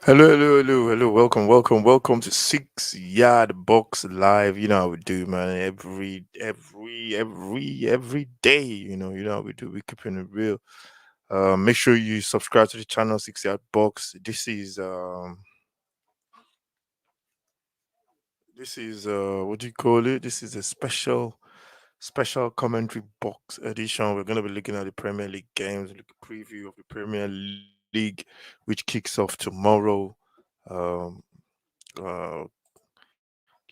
Hello. Welcome to 6 Yard Box Live. You know how we do, man. Every day. You know how we do. We keeping it real. Make sure you subscribe to the channel 6 Yard Box. This is what do you call it? This is a special commentary box edition. We're gonna be looking at the Premier League games, look at preview of the Premier League, which kicks off tomorrow. Um, uh,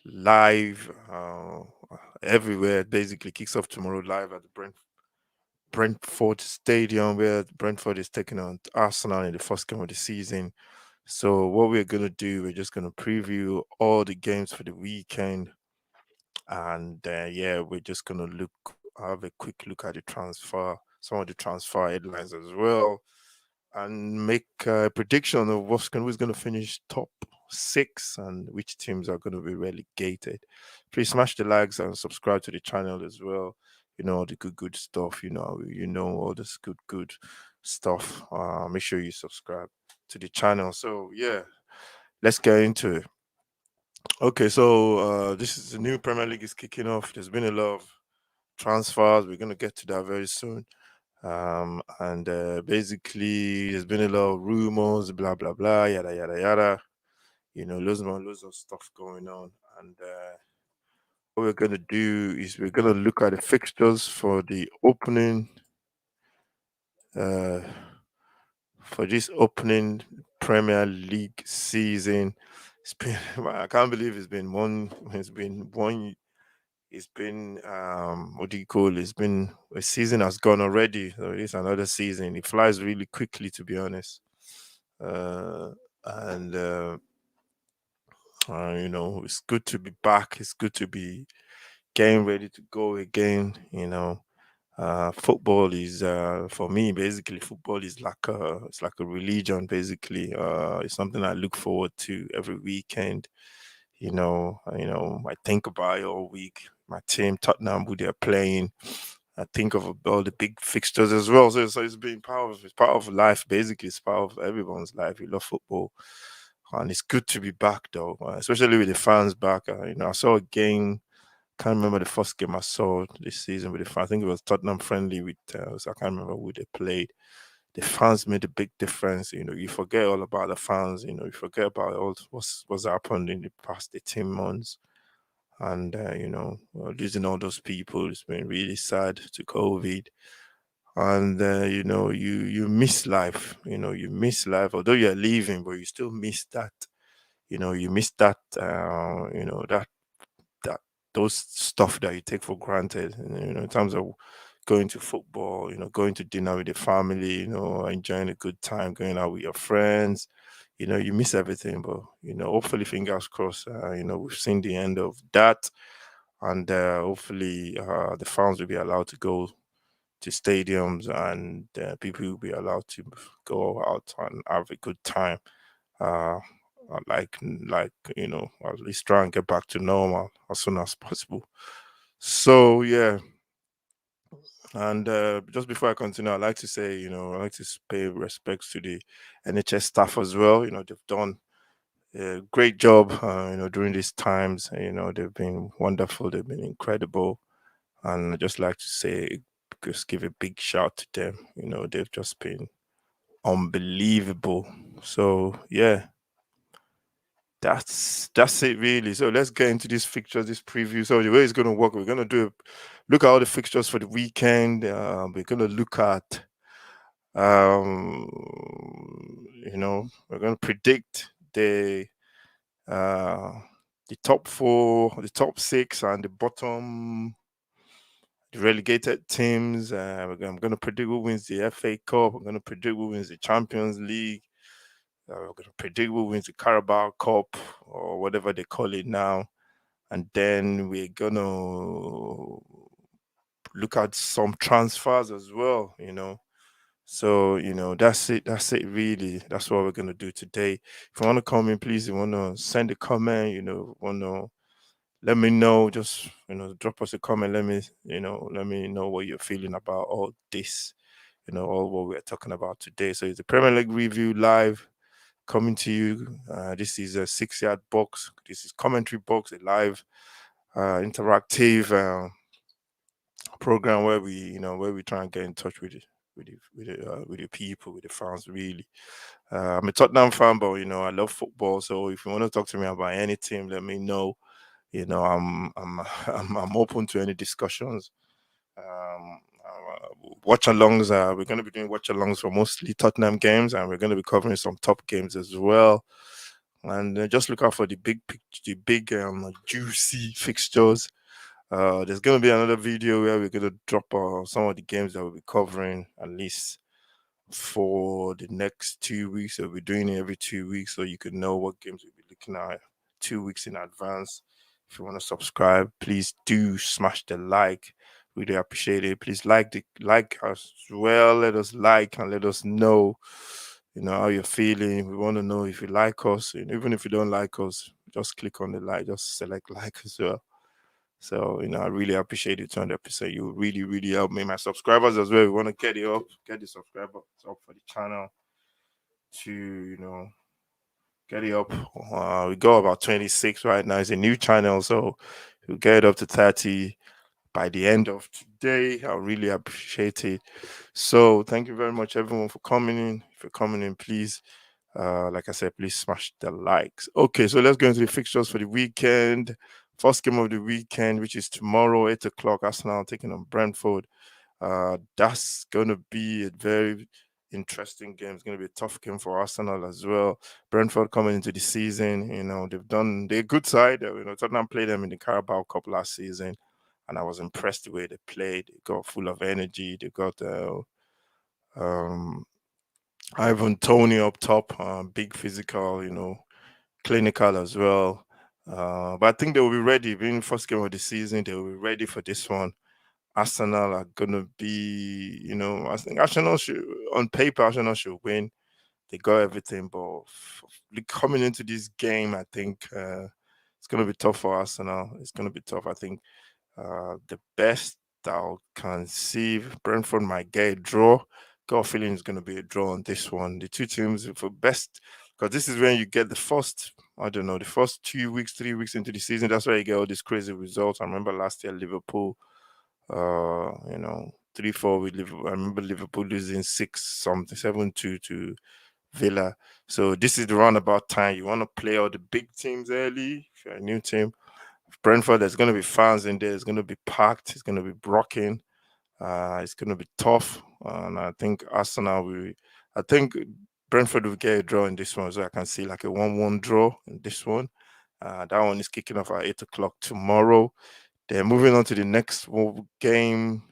live everywhere. Basically, kicks off tomorrow live at the Brentford Stadium, where Brentford is taking on Arsenal in the first game of the season. So, what we're gonna do, we're just gonna preview all the games for the weekend, and yeah, we're just gonna have a quick look at the transfer, some of the transfer headlines as well, and make a prediction of who's going to finish top six and which teams are going to be relegated. Please smash the likes and subscribe to the channel as well. You know all the good stuff. You know all this good stuff. Make sure you subscribe to the channel. So yeah, let's get into it. Okay, so this is the new Premier League is kicking off. There's been a lot of transfers. We're gonna get to that very soon. And basically, there's been a lot of rumors, blah blah blah, yada yada yada. Loads of stuff going on. And what we're gonna do is we're gonna look at the fixtures uh, for this opening Premier League season. It's been I can't believe it's been one. It's been one. It's been what do you call it? It's been a season has gone already. So it's another season. It flies really quickly, to be honest. Uh, and it's good to be back. It's good to be getting ready to go again. Football is for me basically. Football is like a religion. Basically, it's something I look forward to every weekend. I think about it all week. My team, Tottenham, who they're playing. I think of all the big fixtures as well. So it's part of life. Basically, it's part of everyone's life. You love football, and it's good to be back though, especially with the fans back. I saw a game. Can't remember the first game I saw this season with the fans. I think it was Tottenham friendly with. So I can't remember who they played. The fans made a big difference. You forget all about the fans. You forget about all what's happened in the past 18 months, and losing all those people. It's been really sad to COVID, and you miss life. You miss life, although you're leaving, but you still miss that. You miss that. That those stuff that you take for granted. In terms of going to football, going to dinner with the family, enjoying a good time, going out with your friends. You miss everything, but hopefully, fingers crossed. We've seen the end of that, and hopefully, the fans will be allowed to go to stadiums, and people will be allowed to go out and have a good time. Uh, at least try and get back to normal as soon as possible. So yeah, and just before I continue, I'd like to say, I like to pay respects to the NHS staff as well. They've done a great job, during these times. They've been wonderful. They've been incredible, and I just like to say, just give a big shout to them. They've just been unbelievable. So yeah, that's it really. So let's get into these fixtures, this preview. So the way it's gonna work, we're gonna look at all the fixtures for the weekend. We're gonna look at um we're gonna predict uh the top four, the top six, and the bottom, the relegated teams. I'm gonna predict who wins the FA Cup. I'm gonna predict who wins the Champions League. We're gonna predict who wins the Carabao Cup or whatever they call it now, and then we're gonna look at some transfers as well. So that's it really. That's what we're gonna do today. If you want to come in, please, you want to send a comment. Want to let me know. Just drop us a comment. Let me know what you're feeling about all this. All what we're talking about today. So it's the Premier League review live coming to you. This is a 6 yard box. This is commentary box, a live, interactive program where we try and get in touch with the people, with the fans. Really, I'm a Tottenham fan, but I love football. So if you want to talk to me about any team, let me know. I'm open to any discussions. Watch alongs. We're going to be doing watch alongs for mostly Tottenham games, and we're going to be covering some top games as well. And just look out for the big juicy fixtures. There's going to be another video where we're going to drop some of the games that we'll be covering at least for the next 2 weeks. So we're doing it every 2 weeks, so you can know what games we'll be looking at 2 weeks in advance. If you want to subscribe, please do smash the like. Really appreciate it. Please like as well. Let us like and let us know, how you're feeling. We want to know if you like us, and even if you don't like us, just click on the like. Just select like as well. So, I really appreciate it 200%. You really, really help me. My subscribers as well. We want to get the subscribers up for the channel to, get it up. We go about 26 right now. It's a new channel, so we'll get it up to 30 by the end of today. I really appreciate it. So, thank you very much, everyone, for coming in. If you're coming in, please, like I said, please smash the likes. Okay, so let's go into the fixtures for the weekend. First game of the weekend, which is tomorrow, 8 o'clock, Arsenal taking on Brentford. That's going to be a very interesting game. It's going to be a tough game for Arsenal as well. Brentford coming into the season, they're a good side. Tottenham played them in the Carabao Cup last season, and I was impressed the way they played. They got full of energy. They got Ivan Tony up top, big physical, clinical as well. But I think they will be ready. Being the first game of the season, they will be ready for this one. Arsenal are gonna be, I think on paper, Arsenal should win. They got everything, but coming into this game, I think it's gonna be tough for Arsenal. It's gonna be tough. I think the best that I can see, Brentford might get a draw. Got a feeling it's gonna be a draw on this one. The two teams for best, because this is when you get the first 2 weeks, 3 weeks into the season. That's why you get all these crazy results. I remember last year Liverpool 3-4 with Liverpool. I remember Liverpool losing 6-something, 7-2 to Villa. So this is the roundabout time. You want to play all the big teams early. If you're a new team, Brentford, there's going to be fans in there. It's going to be packed. It's going to be rocking. It's going to be tough. And I think Brentford will get a draw in this one. So I can see like a 1-1 draw in this one. That one is kicking off at 8 o'clock tomorrow. Then moving on to the next game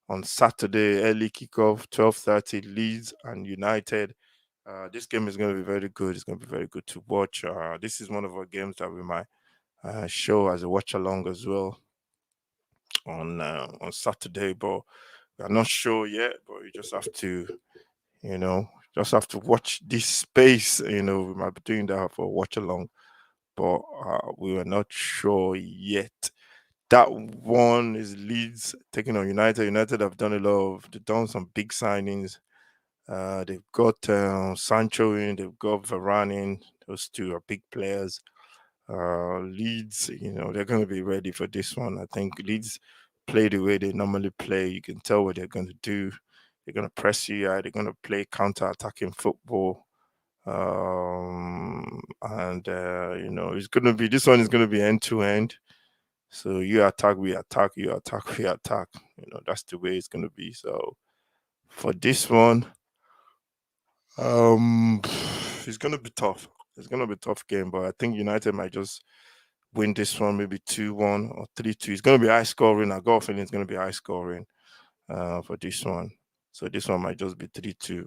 on Saturday, early kickoff, 12:30, Leeds and United. This game is going to be very good. It's going to be very good to watch. This is one of our games that we might show as a watch along as well on Saturday, but we are not sure yet. But you just have to, watch this space. We might be doing that for a watch along, but we are not sure yet. That one is Leeds taking on United. United have they've done some big signings. They've got Sancho in, they've got Varane in. Those two are big players. Leeds, they're going to be ready for this one. I think Leeds play the way they normally play. You can tell what they're going to do. They're going to press you out. They're going to play counter-attacking football. And it's going to be, this one is going to be end-to-end. So you attack, we attack, you attack, we attack. That's the way it's going to be. So for this one, it's going to be tough. It's going to be a tough game, but I think United might just win this one, maybe 2-1 or 3-2. It's going to be high scoring. I got a feeling it's going to be high scoring for this one. So this one might just be 3-2.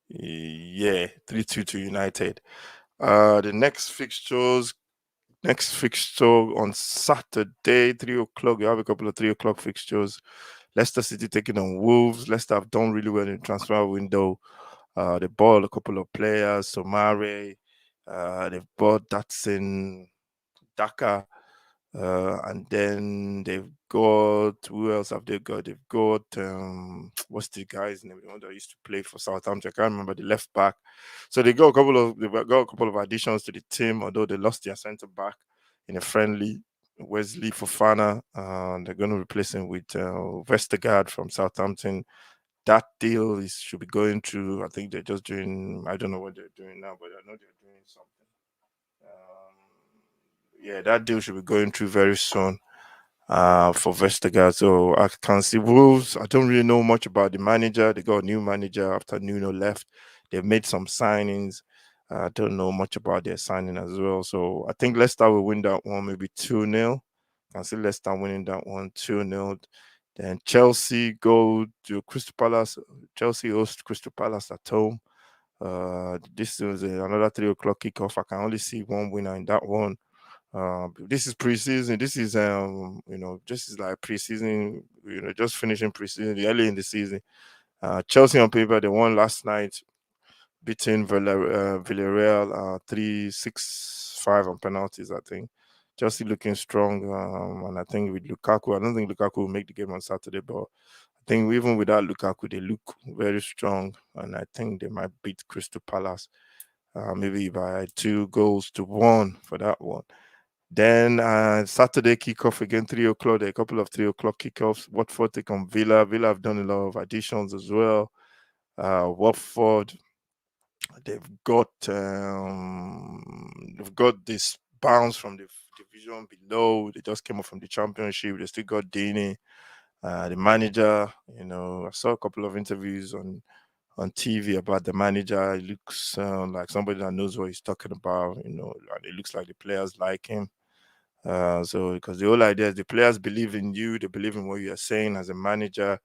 Yeah, 3-2 to United. The next fixture on Saturday, 3 o'clock. You have a couple of 3 o'clock fixtures. Leicester City taking on Wolves. Leicester have done really well in the transfer window. They bought a couple of players, Somare. They've bought Datsun Daka. And then they've got, who else have they got? They've got what's the guy's name? The one that used to play for Southampton. I can't remember, the left back. So they've got a couple of additions to the team, although they lost their centre back in a friendly, Wesley Fofana. They're going to replace him with Vestergaard from Southampton. That deal should be going through. I think they're just doing. I don't know what they're doing now, but I know they're doing something. Yeah, that deal should be going through very soon for Vestergaard. So I can see Wolves. I don't really know much about the manager. They got a new manager after Nuno left. They've made some signings. I don't know much about their signing as well. So I think Leicester will win that one, maybe 2-0. I can see Leicester winning that one 2-0. Then Chelsea go to Crystal Palace. Chelsea host Crystal Palace at home. This is another 3 o'clock kickoff. I can only see one winner in that one. This is preseason. This is this is like preseason. Just finishing preseason early in the season. Chelsea on paper, they won last night, beating Villarreal 3-6-5 on penalties. I think Chelsea looking strong, and I think with Lukaku, I don't think Lukaku will make the game on Saturday, but I think even without Lukaku, they look very strong, and I think they might beat Crystal Palace, maybe by 2-1 for that one. Then Saturday kickoff again, 3 o'clock. There are a couple of 3 o'clock kickoffs. Watford take on Villa. Villa have done a lot of additions as well. Watford, they've got this bounce from the division below. They just came up from the championship. They still got Dini, the manager. I saw a couple of interviews on TV about the manager. He looks like somebody that knows what he's talking about. And it looks like the players like him. So because the whole idea is the players believe in you, they believe in what you are saying as a manager.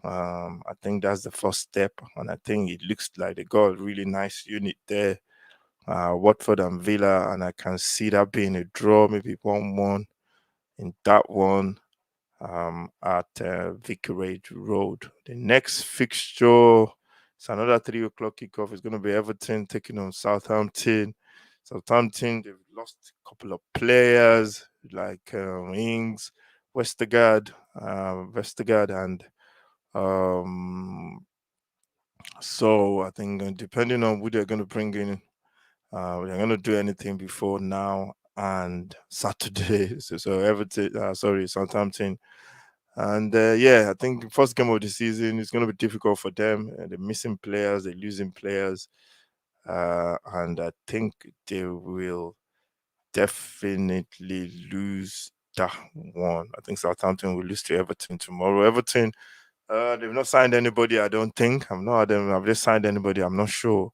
I think that's the first step, and I think it looks like they got a really nice unit there. Watford and Villa, and I can see that being a draw, maybe 1-1 in that one at Vicarage Road. The next fixture is another 3 o'clock kickoff. It's going to be Everton taking on Southampton. Southampton, they've lost a couple of players like Ings, Vestergaard, and so I think depending on who they're going to bring in, they're going to do anything before now and Saturday. So Everton, Southampton. And I think the first game of the season is going to be difficult for them. They're missing players, they're losing players. And I think they will definitely lose that one. I think Southampton will lose to Everton tomorrow. Everton, they've not signed anybody, I don't think. I'm not them. Have they signed anybody? I'm not sure.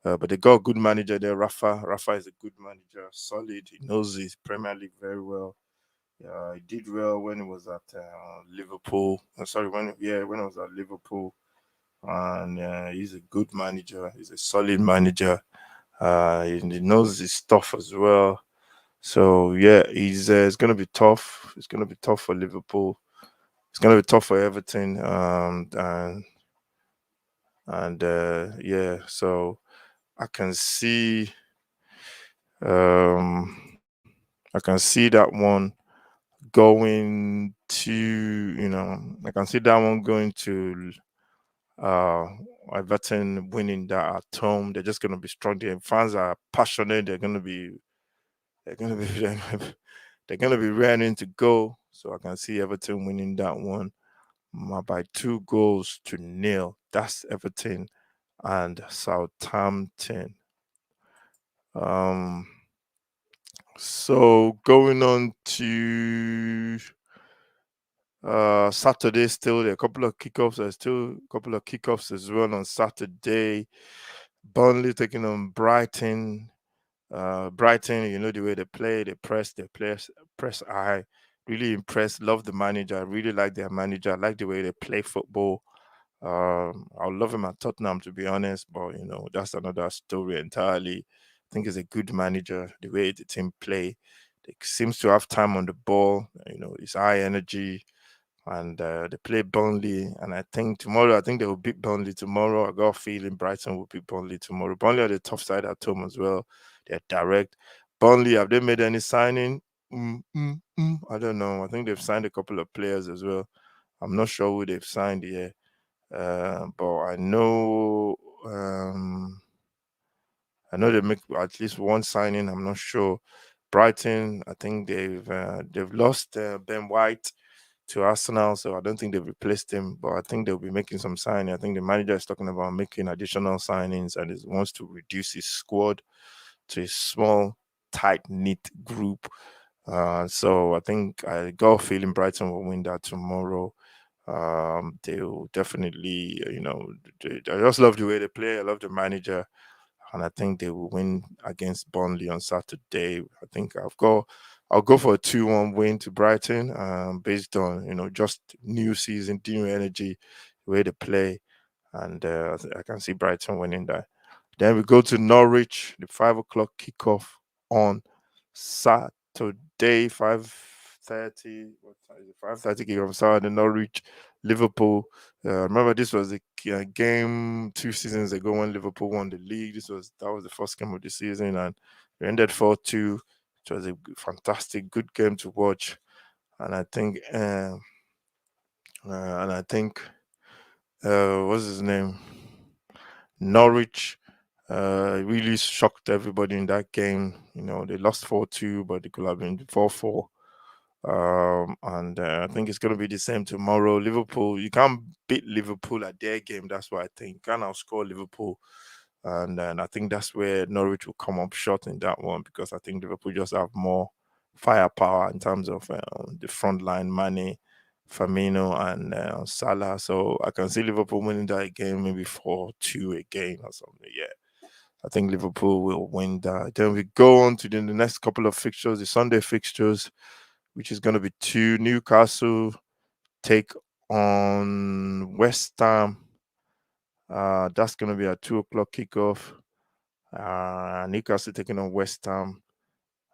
But they got a good manager there, Rafa. Rafa is a good manager, solid. He knows his Premier League very well. He did well when he was at Liverpool. Sorry, when he was at Liverpool, and he's a good manager. He's a solid manager. He knows his stuff as well. So it's gonna be tough. It's gonna be tough for Liverpool. It's gonna be tough for Everton. So I can see, I can see that one going to, I can see that one going to uh Everton winning that at home. They're just gonna be strong. The fans are passionate. They're gonna be they're gonna be raring to go. So I can see Everton winning that one by 2-0. That's Everton and Southampton. Um so going on to Saturday, still there are a couple of kickoffs. There's still a couple of kickoffs as well on Saturday. Burnley taking on Brighton. Brighton, you know the way they play, they press high. Really impressed. Love the manager. I really like their manager. I like the way they play football. I love him at Tottenham, to be honest, but that's another story entirely. I think he's a good manager. The way the team play, they seems to have time on the ball. It's high energy, and they play Burnley. And I think they will beat Burnley tomorrow. I got a feeling Brighton will beat Burnley tomorrow. Burnley are the tough side at home as well. They're direct. Burnley, have they made any signing? I don't know. I think they've signed a couple of players as well. I'm not sure who they've signed yet. But I know they make at least one signing. I'm not sure. Brighton, I think they've lost Ben White to Arsenal, so I don't think they've replaced him. But I think they'll be making some signing. I think the manager is talking about making additional signings and he wants to reduce his squad to a small, tight knit group. So I think I got a feeling Brighton will win that tomorrow. They'll definitely, I just love the way they play. I love the manager, and I think they will win against Burnley on Saturday. I think I'll go for a 2-1 win to Brighton, based on just new season, new energy, the way they play, and I can see Brighton winning that. Then we go to Norwich, the 5 o'clock kickoff on Saturday, 5:30. What time is it? 5:30 kickoff Saturday, Norwich, Liverpool. Remember, this was a game 2 seasons ago when Liverpool won the league. That was the first game of the season, and we ended 4-2. It was a fantastic, good game to watch, and I think, what's his name? Norwich really shocked everybody in that game. They lost 4-2, but it could have been 4-4. And I think it's going to be the same tomorrow. Liverpool, you can't beat Liverpool at their game. That's what I think. You can't outscore Liverpool. And then I think that's where Norwich will come up short in that one, because I think Liverpool just have more firepower in terms of the front line, Mane, Firmino, and Salah. So I can see Liverpool winning that game, maybe 4-2 again or something. Yeah. I think Liverpool will win that. Then we go on to the next couple of fixtures, the Sunday fixtures, which is going to be two. Newcastle take on West Ham. That's going to be a 2 o'clock kickoff. Newcastle taking on West Ham.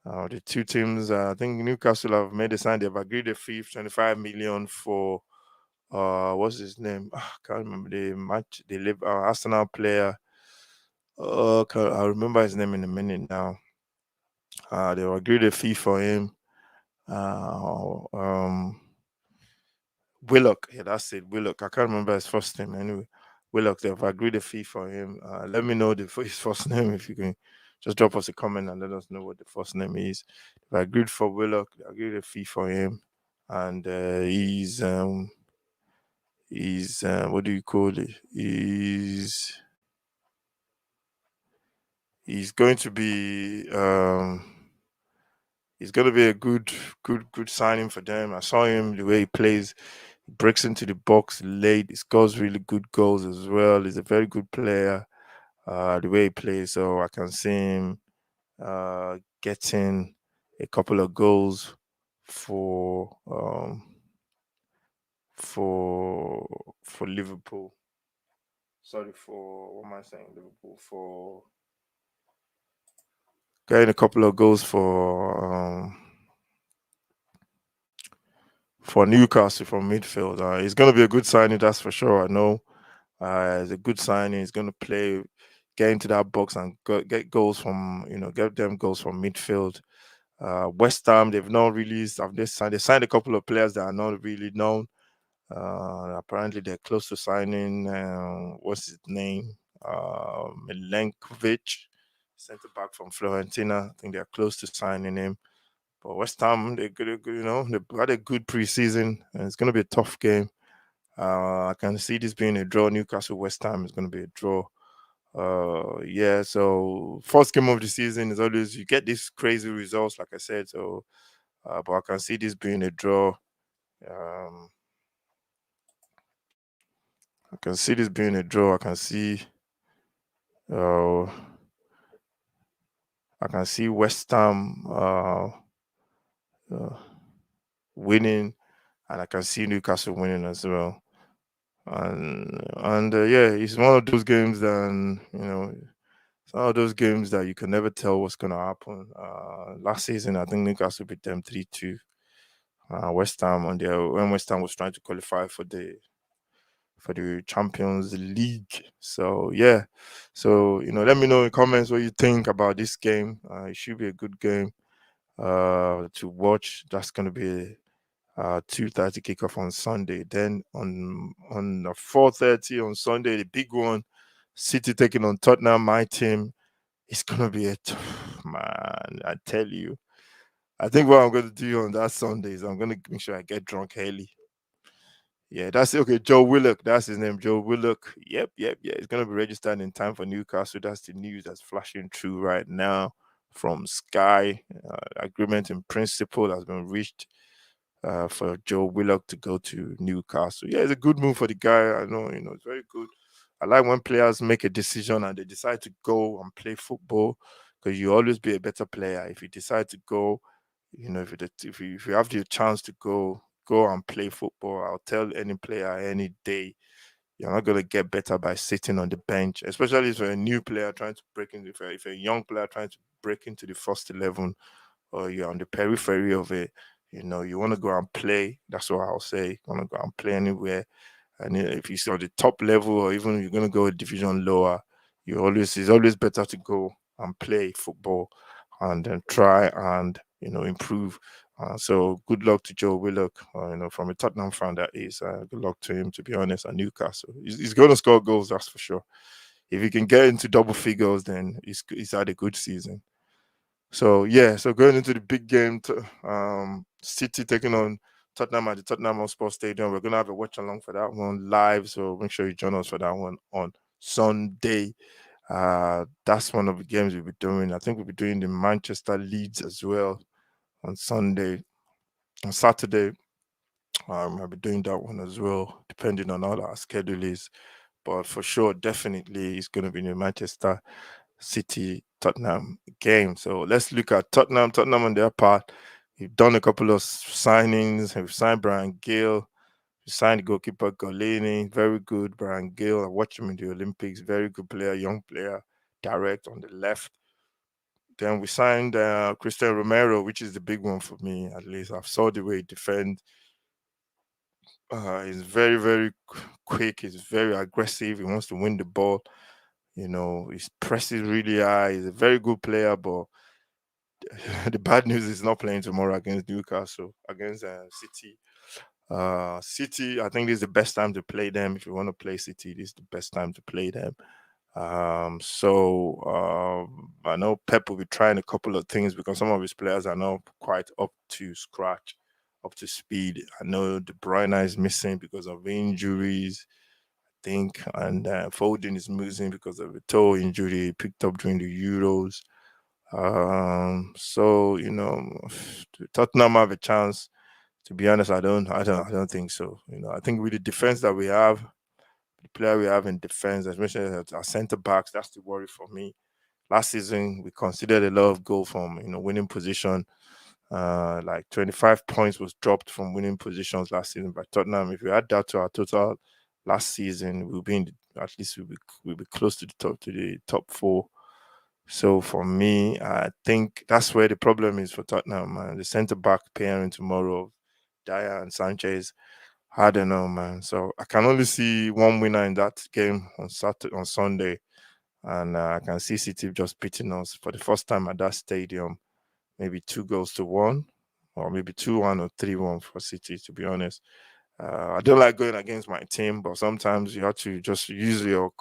The two teams, I think Newcastle have made a sign. They've agreed a fee of 25 million for what's his name? I can't remember the match. They live Arsenal player. I'll remember his name in a minute now. They agreed a fee for him. Willock, yeah, that's it. Willock. I can't remember his first name anyway. Willock, they've agreed a fee for him. Let me know his first name if you can. Just drop us a comment and let us know what the first name is. They agreed for Willock, they agreed a fee for him, and he's what do you call it? He's going to be he's going to be a good signing for them. I saw him the way he plays. He breaks into the box late. He scores really good goals as well. He's a very good player. The way he plays, so I can see him getting a couple of goals for for Liverpool. Sorry, for what am I saying? Liverpool, for getting a couple of goals for Newcastle from midfield. It's going to be a good signing, that's for sure. I know it's a good signing. He's going to get into that box and get goals from, get them goals from midfield. West Ham, they've not released. They signed a couple of players that are not really known. Apparently, they're close to signing. What's his name? Milenkovic, centre back from Fiorentina. I think they're close to signing him. But West Ham, they had a good preseason, and it's going to be a tough game. I can see this being a draw. Newcastle West Ham is going to be a draw. Yeah, so first game of the season is always, you get these crazy results, like I said. So, but I can see this being a draw. I can see this being a draw. Uh, I can see West Ham uh, winning, and I can see Newcastle winning as well. And yeah, it's one of those games that it's one of those games that you can never tell what's going to happen. Last season, I think Newcastle beat them 3-2. West Ham when West Ham was trying to qualify for the Champions League. So yeah, so let me know in comments what you think about this game. It should be a good game. to watch. That's going to be 2:30 kickoff on Sunday. Then on 4:30 on Sunday, the big one, City taking on Tottenham, my team. It's going to be a man. I tell you. I think what I'm going to do on that Sunday is I'm going to make sure I get drunk early. Yeah, that's okay. Joe Willock, that's his name. Joe Willock. Yep. He's gonna be registered in time for Newcastle. That's the news that's flashing through right now from Sky. Agreement in principle has been reached for Joe Willock to go to Newcastle. Yeah, it's a good move for the guy. I know, it's very good. I like when players make a decision and they decide to go and play football because you always be a better player if you decide to go. If you have the chance to go and play football, I'll tell any player any day you're not gonna get better by sitting on the bench, especially if you're a new player trying to break into. If you're a young player trying to break into the first 11, or you're on the periphery of it, you want to go and play. That's what I'll say. You want to go and play anywhere. And if you're on the top level, or even if you're going to go a division lower, it's always better to go and play football and then try and improve. So good luck to Joe Willock. From a Tottenham fan, that is good luck to him. To be honest, at Newcastle, he's going to score goals. That's for sure. If he can get into double figures, then he's had a good season. So yeah, so going into the big game, City taking on Tottenham at the Tottenham Hotspur Stadium. We're gonna have a watch along for that one live, so make sure you join us for that one on Sunday. That's one of the games we'll be doing. I think we'll be doing the Manchester Leeds as well on Sunday. On Saturday, I'll be doing that one as well, depending on how our schedule is. But for sure, definitely, it's going to be the Manchester City Tottenham game. So let's look at Tottenham. Tottenham on their part, we've done a couple of signings. We've signed Brian Gill. We signed goalkeeper Golini. Very good, Brian Gill. I watched him in the Olympics. Very good player, young player, direct on the left. Then we signed Christian Romero, which is the big one for me, at least. I've saw the way he defends. He's very, very quick. He's very aggressive. He wants to win the ball. His press is really high. He's a very good player, but the bad news is not playing tomorrow against Newcastle, against City. City, I think this is the best time to play them. If you want to play City, this is the best time to play them. I know Pep will be trying a couple of things because some of his players are not quite up to scratch, up to speed. I know De Bruyne is missing because of injuries, I think, and Foden is missing because of a toe injury he picked up during the Euros. Tottenham have a chance. To be honest, I don't think so. I think with the defense that we have, the player we have in defense, especially our centre backs, that's the worry for me. Last season, we considered a lot of goal from winning position. Like 25 points was dropped from winning positions last season by Tottenham. If we add that to our total last season, at least we'll be close to the top four. So for me, I think that's where the problem is for Tottenham, man. The centre back pairing tomorrow, Dyer and Sanchez. I don't know, man. So I can only see one winner in that game on Sunday, and I can see City just beating us for the first time at that stadium. Maybe 2-1, or maybe 2-1 or 3-1 for City. To be honest, I don't like going against my team, but sometimes you have to just use your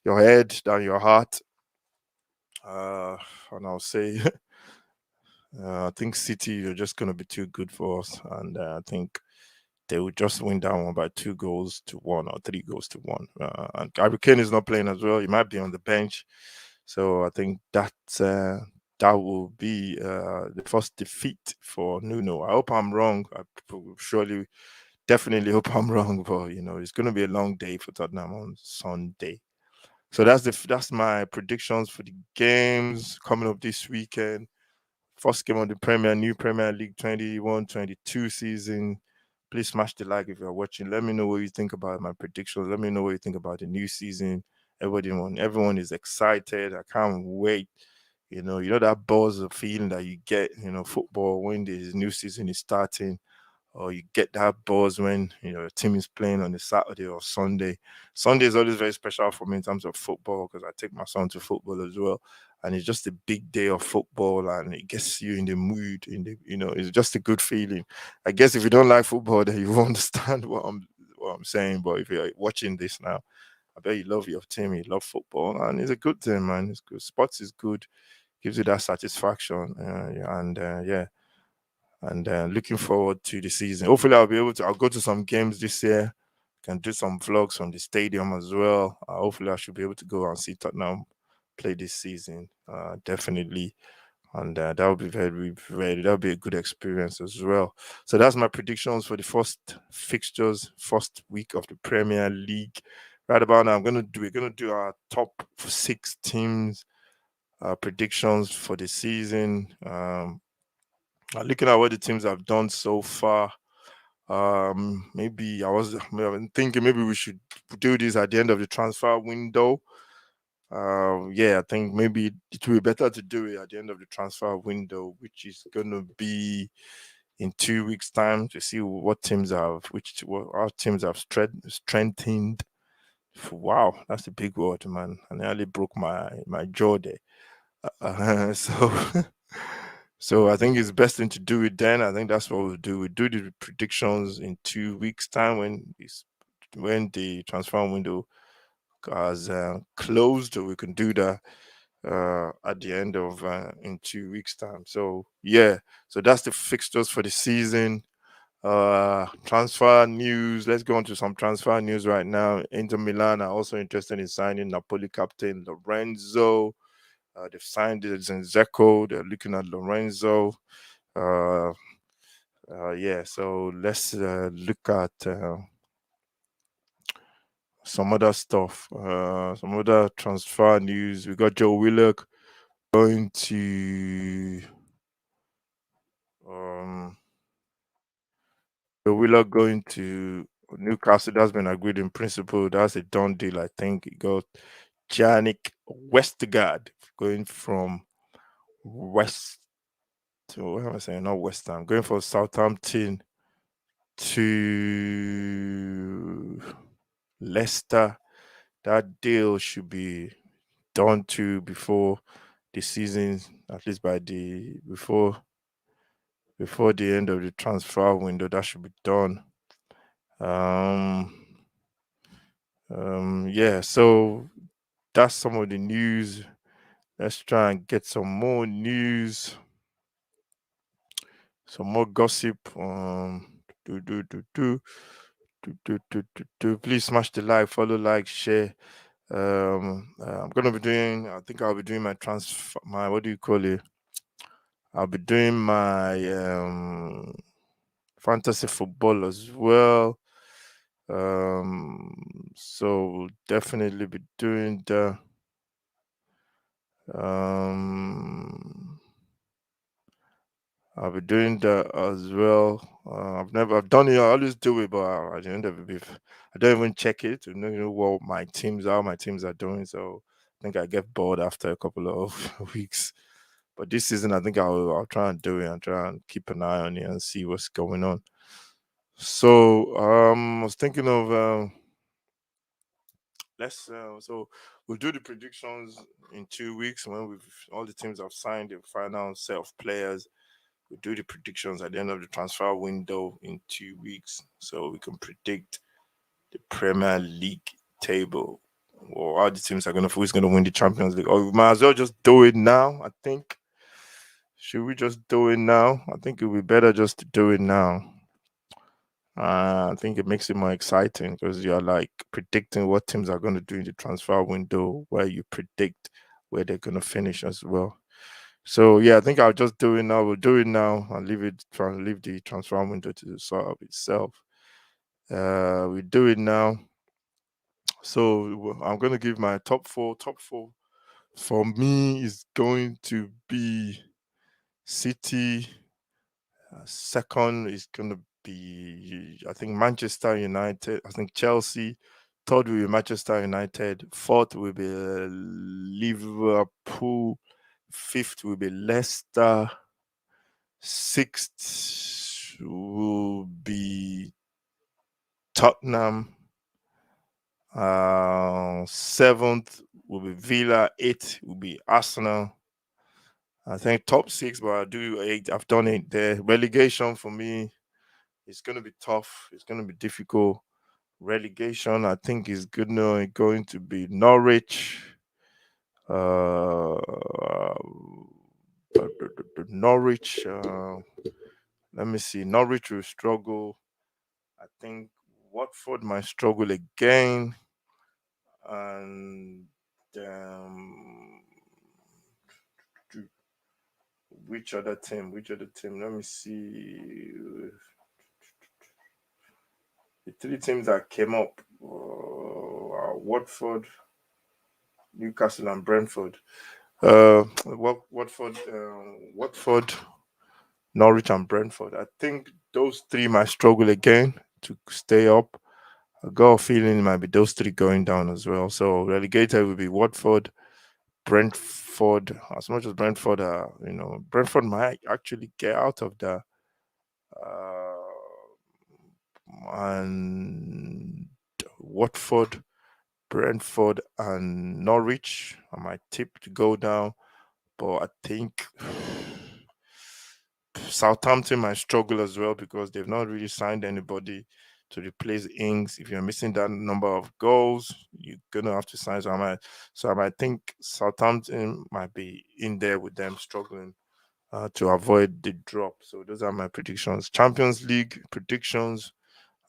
head than your heart. And I'll say, I think City are just going to be too good for us, and I think they will just win that one by 2-1 or 3-1. And Harry Kane is not playing as well; he might be on the bench, so I think that will be the first defeat for Nuno. I hope I'm wrong. I surely, definitely hope I'm wrong, but it's going to be a long day for Tottenham on Sunday. So that's my predictions for the games coming up this weekend. First game of the new Premier League 21-22 season. Please smash the like if you're watching. Let me know what you think about my predictions. Let me know what you think about the new season. Everyone is excited. I can't wait. That buzz of feeling that you get, football when the new season is starting, or you get that buzz when your team is playing on a Saturday or Sunday. Sunday is always very special for me in terms of football because I take my son to football as well, and it's just a big day of football, and it gets you in the mood. It's just a good feeling. I guess if you don't like football, then you won't understand what I'm saying. But if you're watching this now, I bet you love your team, you love football, and it's a good thing, man. It's good. Sports is good, gives you that satisfaction, yeah. And looking forward to the season. Hopefully, I'll go to some games this year. Can do some vlogs from the stadium as well. Hopefully, I should be able to go and see Tottenham play this season. Definitely. And that would be that'll be a good experience as well. So that's my predictions for the first fixtures, first week of the Premier League. Right about now, we're gonna do our top 6 teams predictions for the season. Looking at what the teams have done so far, maybe I've been thinking maybe we should do this at the end of the transfer window. Yeah, I think maybe it will be better to do it at the end of the transfer window, which is going to be in 2 weeks' time, to see what our teams have strengthened. Wow, that's a big word, man. I nearly broke my jaw there. So so I think it's best thing to do it then. I think that's what we'll do. We do the predictions in 2 weeks' time when the transfer window has closed. We can do that at the end of in 2 weeks' time. So yeah, so that's the fixtures for the season. Transfer news. Let's go on to some transfer news right now. Inter Milan are also interested in signing Napoli captain Lorenzo. They've signed Zeko. They're looking at Lorenzo. Yeah, so let's look at some other stuff. Some other transfer news. We got Joe Willock going to um going to Newcastle. That's been agreed in principle. That's a done deal. I think it got Janik Westergaard going from West what am I saying? Not West Ham. Going from Southampton to Leicester. That deal should be done to before the season, at least before the end of the transfer window. That should be done. Yeah, so that's some of the news. Let's try and get some more news, some more gossip. Do do do do Please smash the like, follow, like, share. I'm gonna be doing. I think I'll be doing my what do you call it? I'll be doing my fantasy football as well. So definitely be doing the I'll be doing that as well. I've done it. I always do it, but at the end of it, I don't even check it to know what my teams are doing. So I think I get bored after a couple of weeks. But this season, I think I'll try and do it and try and keep an eye on it and see what's going on. So I was thinking of so we'll do the predictions in 2 weeks when all the teams have signed the final set of players. We'll do the predictions at the end of the transfer window in 2 weeks, so we can predict the Premier League table or how the teams are who's gonna win the Champions League. Or we might as well just do it now. I think. Should we just do it now? I think it would be better just to do it now. I think it makes it more exciting because you're like predicting what teams are going to do in the transfer window, where you predict where they're going to finish as well. So yeah, I think I'll just do it now. We'll do it now and leave the transfer window to sort of itself. We do it now. So I'm going to give my top four. Top four for me is going to be City. Second is going to be, I think, Manchester United. I think Chelsea. Third will be Manchester United. Fourth will be Liverpool. Fifth will be Leicester. Sixth will be Tottenham. Seventh will be Villa. 8 will be Arsenal. I think top 6, but I do 8. I've done it there. Relegation for me, it's going to be tough. It's going to be difficult. Relegation, I think, is going to be Norwich. Uh, Norwich. Let me see. Norwich will struggle. I think Watford might struggle again. And um, which other team? Which other team? Let me see. The 3 teams that came up are Watford, Newcastle, and Brentford. Watford, Norwich, and Brentford. I think those 3 might struggle again to stay up. I got a feeling it might be those 3 going down as well. So relegated will be Watford, Brentford. As much as Brentford, Brentford might actually get out of the and Watford, Brentford, and Norwich. I might tip to go down, but I think Southampton might struggle as well because they've not really signed anybody to replace Ings. If you're missing that number of goals, you're gonna have to sign. So I might think Southampton might be in there with them struggling to avoid the drop. So those are my predictions. Champions League predictions.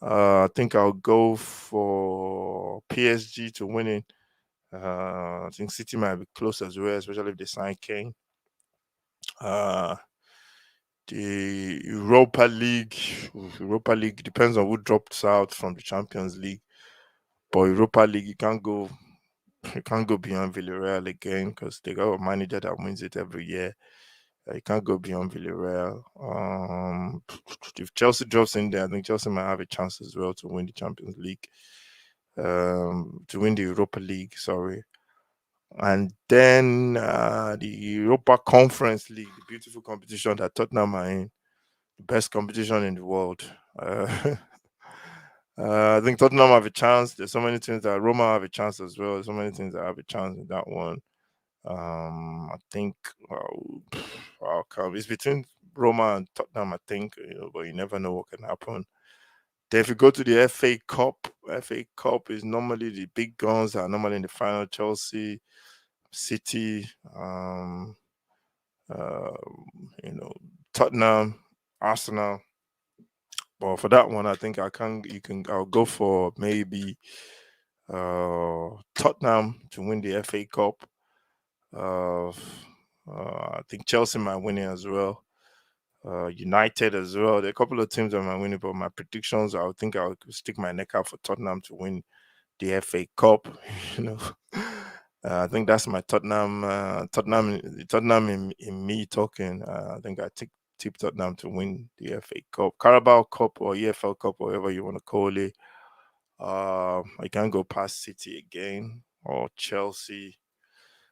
I think I'll go for PSG to win it. I think City might be close as well, especially if they sign Kane. Uh, the Europa League depends on who drops out from the Champions League. But Europa League, you can't go beyond Villarreal again because they got a manager that wins it every year. You can't go beyond Villarreal. If Chelsea drops in there, I think Chelsea might have a chance as well to win the Champions League, to win the Europa League. Sorry, and then the Europa Conference League, the beautiful competition that Tottenham are in, the best competition in the world. Uh, I think Tottenham have a chance. There's so many teams that Roma have a chance as well. There's so many teams that have a chance in that one. I think it's between Roma and Tottenham. I think, but you never know what can happen. Then if you go to the FA Cup is normally the big guns are normally in the final. Chelsea, City, uh, you know, Tottenham, Arsenal. But for that one, I think I'll go for maybe Tottenham to win the FA Cup. Uh, I think Chelsea might win it as well. United as well. There are a couple of teams that might win it, but my predictions, I think I'll stick my neck out for Tottenham to win the FA Cup. you know, I think that's my Tottenham. Tottenham in me talking. I think I tip Tottenham to win the FA Cup, Carabao Cup, or EFL Cup, or whatever you want to call it. I can't go past City again or Chelsea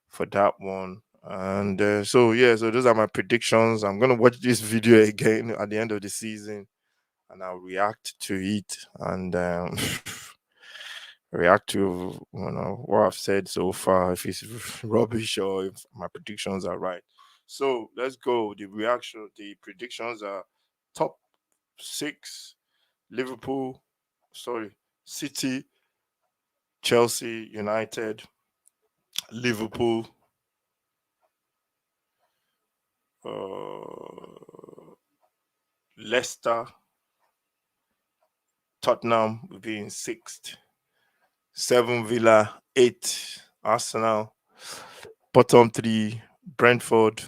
for that one. And so those are my predictions. I'm gonna watch this video again at the end of the season, and I'll react to it and react to what I've said so far, if it's rubbish or if my predictions are right. So let's go. The predictions are top 6: Liverpool, sorry, City, Chelsea, United, Liverpool, uh, Leicester, Tottenham will be in 6th, 7 Villa, 8 Arsenal, bottom 3 Brentford,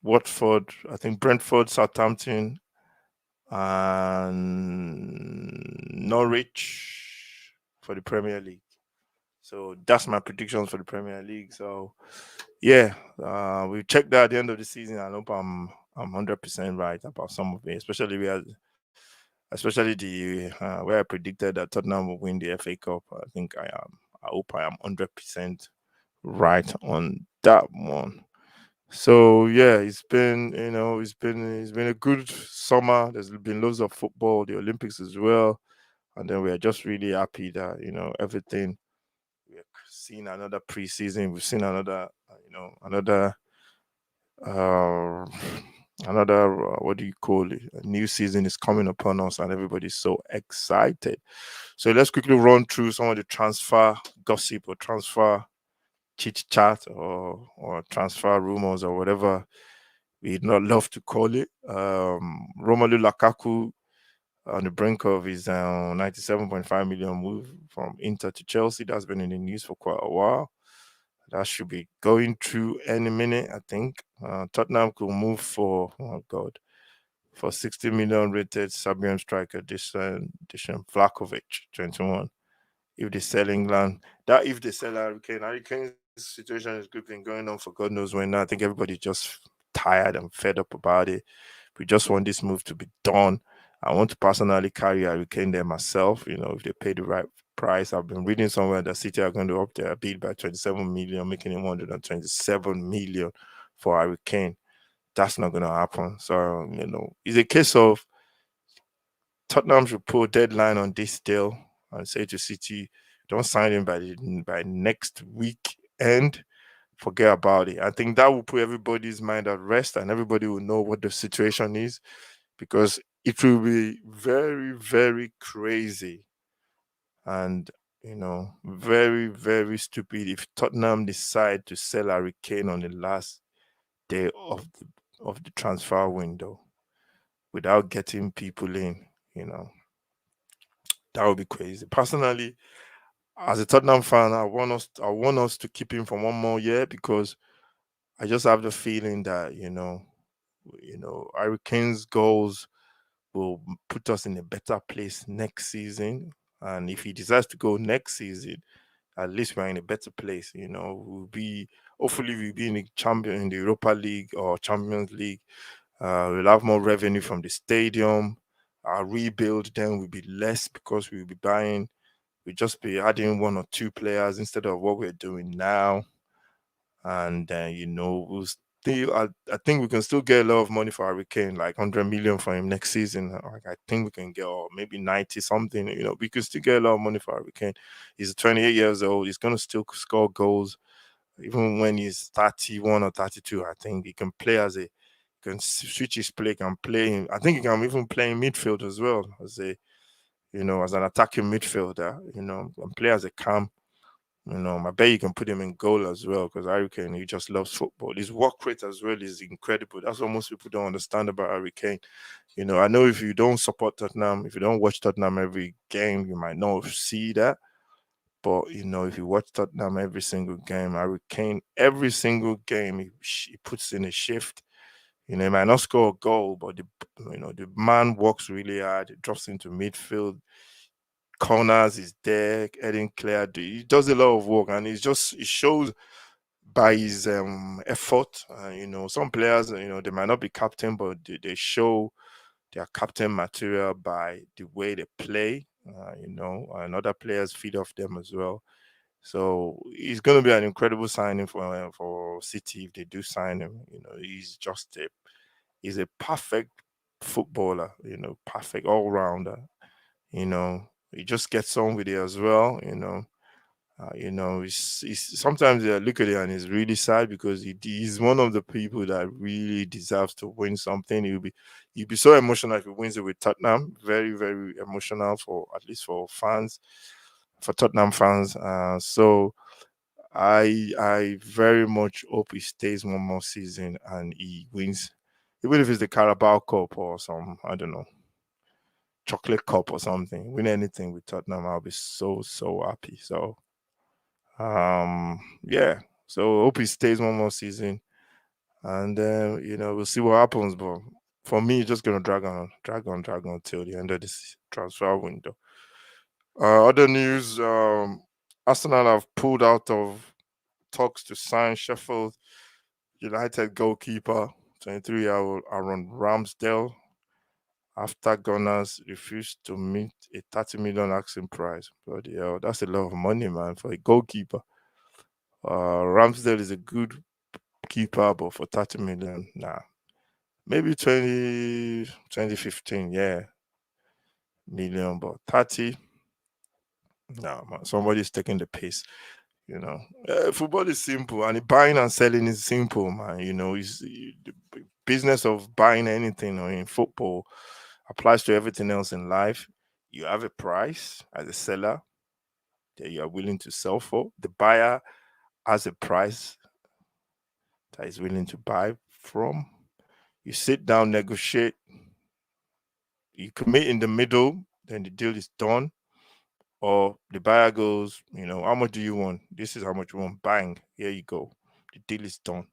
Watford, I think Brentford, Southampton, and Norwich for the Premier League. So that's my predictions for the Premier League. So yeah, we check that at the end of the season. I hope I'm 100% right about some of it, especially the where I predicted that Tottenham will win the FA Cup. I think I am. I hope I am 100% right on that one. So yeah, it's been a good summer. There's been loads of football, the Olympics as well. And then we're just really happy that, everything, we've seen another preseason, we've seen another, another, uh, what do you call it? A new season is coming upon us, and everybody's so excited. So let's quickly run through some of the transfer gossip or transfer chit chat or transfer rumors or whatever we'd not love to call it. Romelu Lukaku on the brink of his 97.5 million move from Inter to Chelsea. That's been in the news for quite a while. That should be going through any minute, I think. Tottenham could move for, oh God, for 60 million rated Serbian striker Dusan Vlahovic, 21. If they sell England, that if they sell Harry Kane's situation is been going on for God knows when now. I think everybody's just tired and fed up about it. We just want this move to be done. I want to personally carry Harry Kane there myself, if they pay the right price. I've been reading somewhere that City are going to up their bid by 27 million, making it 127 million for Harry Kane. That's not going to happen. So, it's a case of Tottenham should put a deadline on this deal and say to City, don't sign him by next week end. Forget about it. I think that will put everybody's mind at rest and everybody will know what the situation is, because it will be very, very crazy and very, very stupid if Tottenham decide to sell Harry Kane on the last day of the transfer window without getting people in. You know, that would be crazy. Personally, as a Tottenham fan, I want us to keep him for one more year, because I just have the feeling that Harry Kane's goals will put us in a better place next season. And if he decides to go next season, at least we're in a better place. Hopefully we'll be in the champion in the Europa League or Champions League. We'll have more revenue from the stadium. Our rebuild then will be less because we'll be buying. We'll just be adding one or two players instead of what we're doing now. And we'll still. I think we can still get a lot of money for Harry Kane, like 100 million for him next season. Like I think we can get, or maybe 90 something. We could still get a lot of money for Harry Kane. He's 28 years old. He's gonna still score goals, even when he's 31 or 32. I think he can play can switch his play, can play him. I think he can even play in midfield as well, as an attacking midfielder. And play as a cam. I bet you can put him in goal as well, because Harry Kane, he just loves football. His work rate as well is incredible. That's what most people don't understand about Harry Kane. I know if you don't support Tottenham, if you don't watch Tottenham every game, you might not see that. But, if you watch Tottenham every single game, Harry Kane, every single game, he puts in a shift. He might not score a goal, but the man works really hard. He drops into midfield, corners is there, heading clear. He does a lot of work, and it shows by his effort. Some players, they might not be captain, but they show their captain material by the way they play. And other players feed off them as well. So he's going to be an incredible signing for City if they do sign him. He's a perfect footballer. Perfect all rounder. He just gets on with it as well. Sometimes I look at it and it's really sad, because he's one of the people that really deserves to win something. He'll be so emotional if he wins it with Tottenham. Very, very emotional, for at least for fans, for Tottenham fans. So I very much hope he stays one more season and he wins, even if it's the Carabao Cup or some, I don't know, chocolate cup or something. Win anything with Tottenham, I'll be so, so happy. So yeah. So hope he stays one more season, and we'll see what happens. But for me, it's just gonna drag on till the end of this transfer window. Other news: Arsenal have pulled out of talks to sign Sheffield United goalkeeper 23-year-old Aaron Ramsdale after Gunners refused to meet a 30 million asking price. Bloody hell, that's a lot of money, man, for a goalkeeper. Ramsdale is a good keeper, but for 30 million, nah. Maybe 2015, yeah, million, but 30. No, man, somebody's taking the piss. You know, football is simple, and buying and selling is simple, man. It's the business of buying anything or in football applies to everything else in life. You have a price as a seller that you are willing to sell for. The buyer has a price that is willing to buy from. You sit down, negotiate, you commit in the middle, then the deal is done. Or the buyer goes, how much do you want? This is how much you want. Bang, here you go. The deal is done.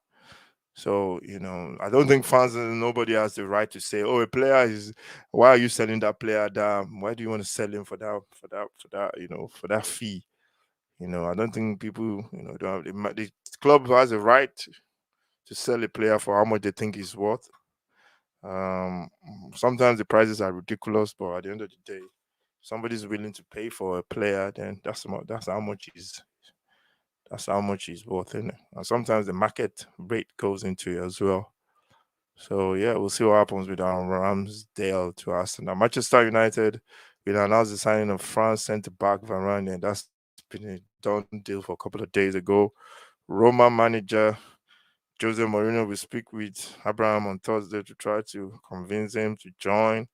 So, I don't think fans and nobody has the right to say, oh, a player is, why are you selling that player down? Why do you want to sell him for that fee? I don't think people, don't have, the club has a right to sell a player for how much they think he's worth. Um, Sometimes the prices are ridiculous, but at the end of the day, somebody's willing to pay for a player, then that's how much he's worth, in it. And sometimes the market rate goes into it as well. So yeah, we'll see what happens with our Ramsdale to Arsenal. Manchester United will announce the signing of France centre back Varane, and that's been a done deal for a couple of days ago. Roma manager Jose Mourinho will speak with Abraham on Thursday to try to convince him to join.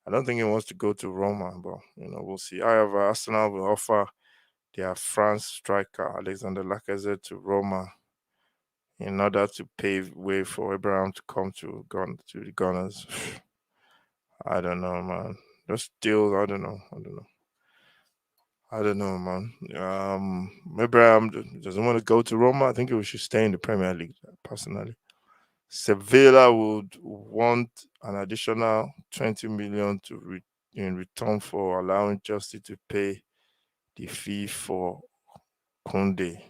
I don't think he wants to go to Roma, but we'll see. However, Arsenal will offer their France striker Alexander Lacazette to Roma in order to pave way for Abraham to come to the Gunners. I don't know, man. Those deals, I don't know. I don't know, man. Abraham doesn't want to go to Roma. I think he should stay in the Premier League, personally. Sevilla would want an additional 20 million in return for allowing Chelsea to pay the fee for Kunde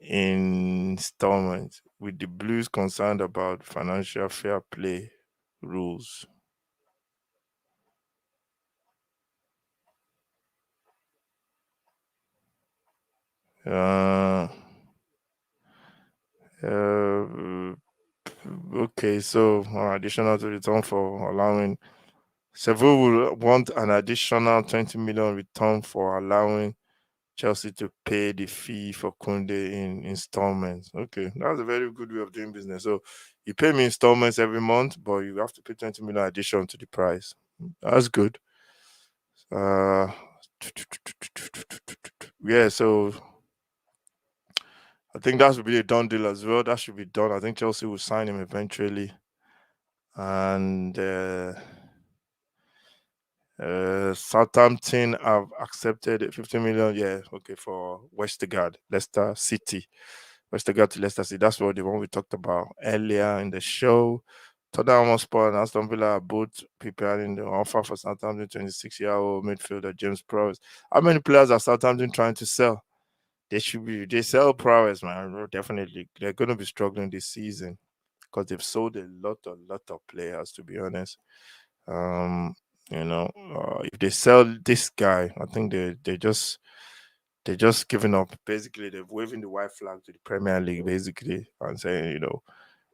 in installments, with the Blues concerned about financial fair play rules. Uh, uh, okay, so additional to return for allowing Seville will want an additional 20 million return for allowing Chelsea to pay the fee for Kunde in installments. Okay, that's a very good way of doing business. So you pay me installments every month, but you have to pay 20 million addition to the price. That's good. Uh, yeah, so I think that should be a done deal as well. That should be done. I think Chelsea will sign him eventually. And Southampton have accepted 50 million. Yeah, okay, for Westergaard, Leicester City. Westergaard to Leicester City. That's what the one we talked about earlier in the show. Tottenham Hotspur and Aston Villa are both preparing the offer for Southampton 26-year-old midfielder James Prowse. How many players are Southampton trying to sell? They sell Prowse, man. Definitely. They're gonna be struggling this season because they've sold a lot of players, to be honest. Um, if they sell this guy, I think they're just giving up. Basically, they're waving the white flag to the Premier League, basically, and saying,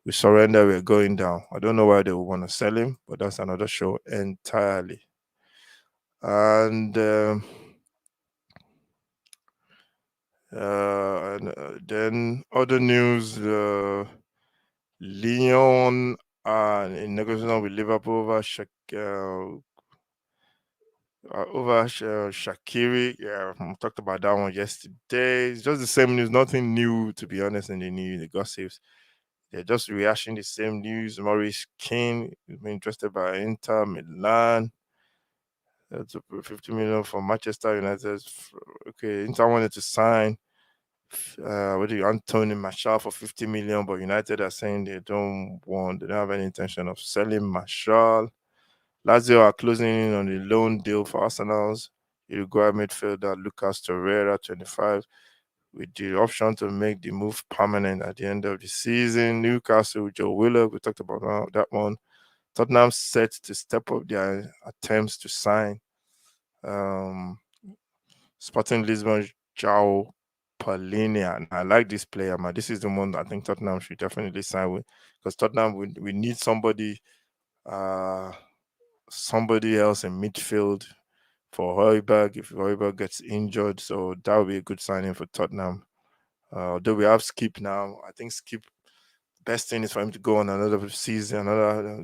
we surrender, we're going down. I don't know why they would want to sell him, but that's another show entirely. And then other news: Lyon in negotiation with Liverpool over Shakiri. Yeah, I talked about that one yesterday. It's just the same news, nothing new, to be honest, in the news, the gossips. They're just rehashing the same news. Maurice Keane is being interested by Inter Milan. That's 50 million for Manchester United. Okay, Inter wanted to sign Anthony Martial for 50 million, but United are saying they don't have any intention of selling Martial. Lazio are closing in on the loan deal for Arsenal's Uruguay midfielder Lucas Torreira, 25, with the option to make the move permanent at the end of the season. Newcastle, Joe Willock, we talked about that one. Tottenham set to step up their attempts to sign um, Sporting Lisbon, João Palhinha. And I like this player, man. This is the one I think Tottenham should definitely sign with, because Tottenham, we need somebody else in midfield for Højbjerg if Højbjerg gets injured. So that would be a good signing for Tottenham. Although we have Skip now, I think Skip best thing is for him to go on another season,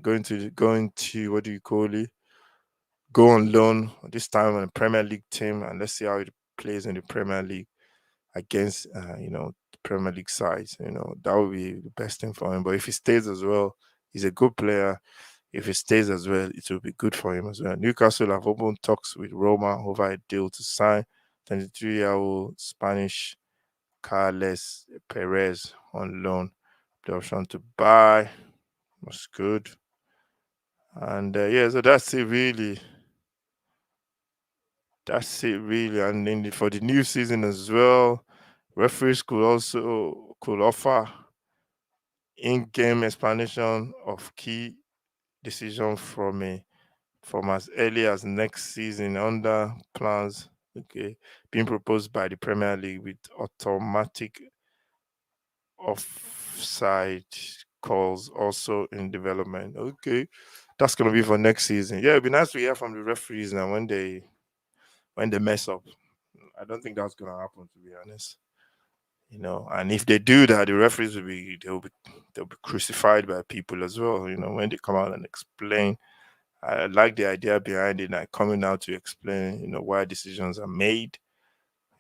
going to what do you call it? Go on loan this time on a Premier League team, and let's see how he plays in the Premier League against the Premier League sides. That would be the best thing for him. But if he stays as well, he's a good player. If he stays as well, it will be good for him as well. Newcastle have opened talks with Roma over a deal to sign 23-year-old Spanish Carles Perez on loan. The option to buy was good. And so that's it really. That's it really. And then for the new season as well, referees could offer in-game explanation of key decisions from as early as next season under plans being proposed by the Premier League with automatic offside calls also in development. Okay, that's gonna be for next season. Yeah, it'd be nice to hear from the referees now when they mess up. I don't think that's gonna happen, to be honest. And if they do that, the referees they'll be crucified by people as well. When they come out and explain. I like the idea behind it, like coming out to explain, why decisions are made.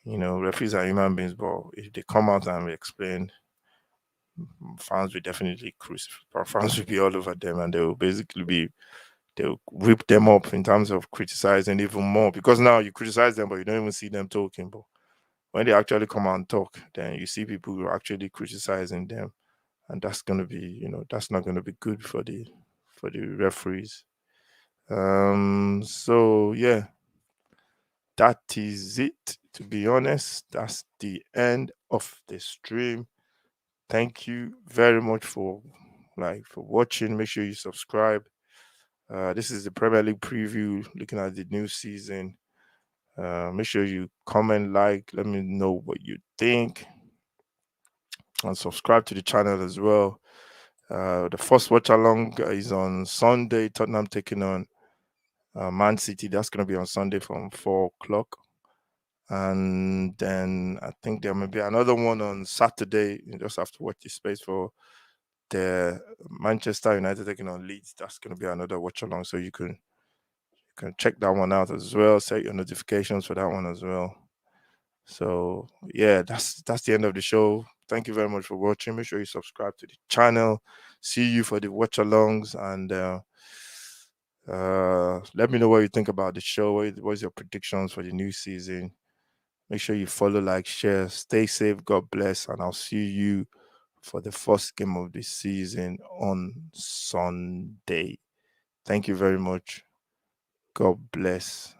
Referees are human beings, but if they come out and explain, fans will definitely crucify. Fans will be all over them, and they'll rip them up in terms of criticizing even more. Because now you criticize them, but you don't even see them talking. But when they actually come out and talk, then you see people who are actually criticizing them, and that's gonna be, that's not gonna be good for the referees. So yeah, that is it. To be honest, that's the end of the stream. Thank you very much for watching. Make sure you subscribe. This is the Premier League preview, looking at the new season. Make sure you comment, let me know what you think, and subscribe to the channel as well. The first watch along is on Sunday. Tottenham taking on Man City. That's going to be on Sunday from 4 o'clock. And then I think there may be another one on Saturday. You just have to watch the space for the Manchester United taking on Leeds. That's going to be another watch along, so you can check that one out as well. Set your notifications for that one as well. So yeah, that's the end of the show. Thank you very much for watching. Make sure you subscribe to the channel. See you for the watch alongs, and let me know what you think about the show. What's your predictions for the new season? Make sure you follow, like, share. Stay safe. God bless, and I'll see you for the first game of the season on Sunday. Thank you very much. God bless.